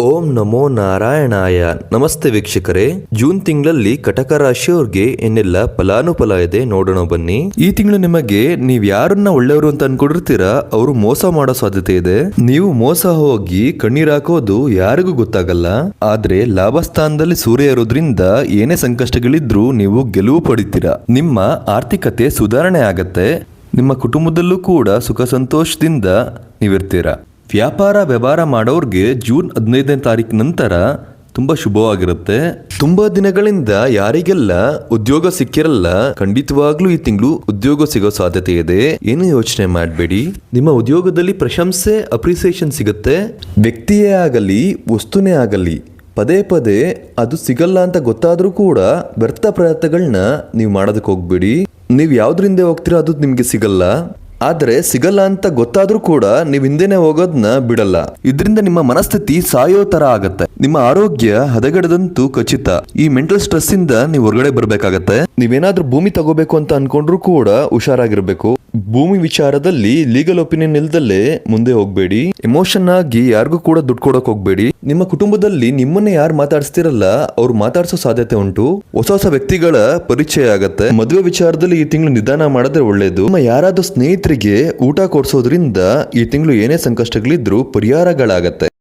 ಓಂ ನಮೋ ನಾರಾಯಣಾಯ. ನಮಸ್ತೆ ವೀಕ್ಷಕರೇ, ಜೂನ್ ತಿಂಗಳಲ್ಲಿ ಕಟಕ ರಾಶಿಯವ್ರಿಗೆ ಏನೆಲ್ಲ ಫಲಾನುಫಲ ಇದೆ ನೋಡೋಣ ಬನ್ನಿ. ಈ ತಿಂಗಳು ನಿಮಗೆ ನೀವ್ ಯಾರನ್ನ ಒಳ್ಳೆಯವರು ಅಂತ ಅನ್ಕೊಂಡಿರ್ತೀರಾ ಅವರು ಮೋಸ ಮಾಡೋ ಸಾಧ್ಯತೆ ಇದೆ. ನೀವು ಮೋಸ ಹೋಗಿ ಕಣ್ಣೀರ್ ಹಾಕೋದು ಯಾರಿಗೂ ಗೊತ್ತಾಗಲ್ಲ. ಆದ್ರೆ ಲಾಭ ಸ್ಥಾನದಲ್ಲಿ ಸೂರ್ಯ ಇರೋದ್ರಿಂದ ಏನೇ ಸಂಕಷ್ಟಗಳಿದ್ರೂ ನೀವು ಗೆಲುವು ಪಡಿತೀರಾ. ನಿಮ್ಮ ಆರ್ಥಿಕತೆ ಸುಧಾರಣೆ ಆಗತ್ತೆ. ನಿಮ್ಮ ಕುಟುಂಬದಲ್ಲೂ ಕೂಡ ಸುಖ ಸಂತೋಷದಿಂದ ನೀವಿರ್ತೀರಾ. ವ್ಯಾಪಾರ ವ್ಯವಹಾರ ಮಾಡೋರ್ಗೆ ಜೂನ್ 15ನೇ ತಾರೀಕು ನಂತರ ತುಂಬಾ ಶುಭವಾಗಿರುತ್ತೆ. ತುಂಬಾ ದಿನಗಳಿಂದ ಯಾರಿಗೆಲ್ಲ ಉದ್ಯೋಗ ಸಿಕ್ಕಿರಲ್ಲ, ಖಂಡಿತವಾಗ್ಲೂ ಈ ತಿಂಗಳು ಉದ್ಯೋಗ ಸಿಗೋ ಸಾಧ್ಯತೆ ಇದೆ. ಏನು ಯೋಚನೆ ಮಾಡಬೇಡಿ. ನಿಮ್ಮ ಉದ್ಯೋಗದಲ್ಲಿ ಪ್ರಶಂಸೆ, ಅಪ್ರಿಸಿಯೇಷನ್ ಸಿಗುತ್ತೆ. ವ್ಯಕ್ತಿಯೇ ಆಗಲಿ ವಸ್ತುನೇ ಆಗಲಿ ಪದೇ ಪದೇ ಅದು ಸಿಗಲ್ಲ ಅಂತ ಗೊತ್ತಾದ್ರೂ ಕೂಡ ವ್ಯರ್ಥ ಪ್ರಯತ್ನಗಳನ್ನ ನೀವು ಮಾಡೋದಕ್ಕೆ ಹೋಗ್ಬೇಡಿ. ನೀವು ಯಾವ್ದ್ರಿಂದ ಹೋಗ್ತೀರಾ ಅದು ನಿಮ್ಗೆ ಸಿಗಲ್ಲ. ಆದ್ರೆ ಸಿಗಲ್ಲ ಅಂತ ಗೊತ್ತಾದ್ರೂ ಕೂಡ ನೀವು ಹಿಂದೆನೆ ಹೋಗೋದನ್ನ ಬಿಡಲ್ಲ. ಇದರಿಂದ ನಿಮ್ಮ ಮನಸ್ಥಿತಿ ಸಾಯೋ ತರ ಆಗತ್ತೆ. ನಿಮ್ಮ ಆರೋಗ್ಯ ಹದಗೆಡದಂತೂ ಖಚಿತ. ಈ ಮೆಂಟಲ್ ಸ್ಟ್ರೆಸ್ ಇಂದ ನೀವು ಹೊರಗಡೆ ಬರ್ಬೇಕಾಗತ್ತೆ. ನೀವೇನಾದ್ರೂ ಭೂಮಿ ತಗೋಬೇಕು ಅಂತ ಅನ್ಕೊಂಡ್ರು ಕೂಡ ಹುಷಾರಾಗಿರ್ಬೇಕು. ಭೂಮಿ ವಿಚಾರದಲ್ಲಿ ಲೀಗಲ್ ಒಪಿನಿಯನ್ ಇಲ್ದಲ್ಲೇ ಮುಂದೆ ಹೋಗ್ಬೇಡಿ. ಎಮೋಷನ್ ಆಗಿ ಯಾರಿಗೂ ಕೂಡ ದುಡ್ಡು ಕೊಡಕ್ ಹೋಗ್ಬೇಡಿ. ನಿಮ್ಮ ಕುಟುಂಬದಲ್ಲಿ ನಿಮ್ಮನ್ನೇ ಯಾರು ಮಾತಾಡ್ಸ್ತಿರಲ್ಲ ಅವ್ರು ಮಾತಾಡ್ಸೋ ಸಾಧ್ಯತೆ ಉಂಟು. ಹೊಸ ಹೊಸ ವ್ಯಕ್ತಿಗಳ ಪರಿಚಯ ಆಗತ್ತೆ. ಮದುವೆ ವಿಚಾರದಲ್ಲಿ ಈ ತಿಂಗಳು ನಿಧಾನ ಮಾಡಿದ್ರೆ ಒಳ್ಳೇದು. ನಿಮ್ಮ ಯಾರಾದ್ರೂ ಸ್ನೇಹಿತರಿಗೆ ಊಟ ಕೊಡ್ಸೋದ್ರಿಂದ ಈ ತಿಂಗಳು ಏನೇ ಸಂಕಷ್ಟಗಳಿದ್ರೂ ಪರಿಹಾರಗಳಾಗತ್ತೆ.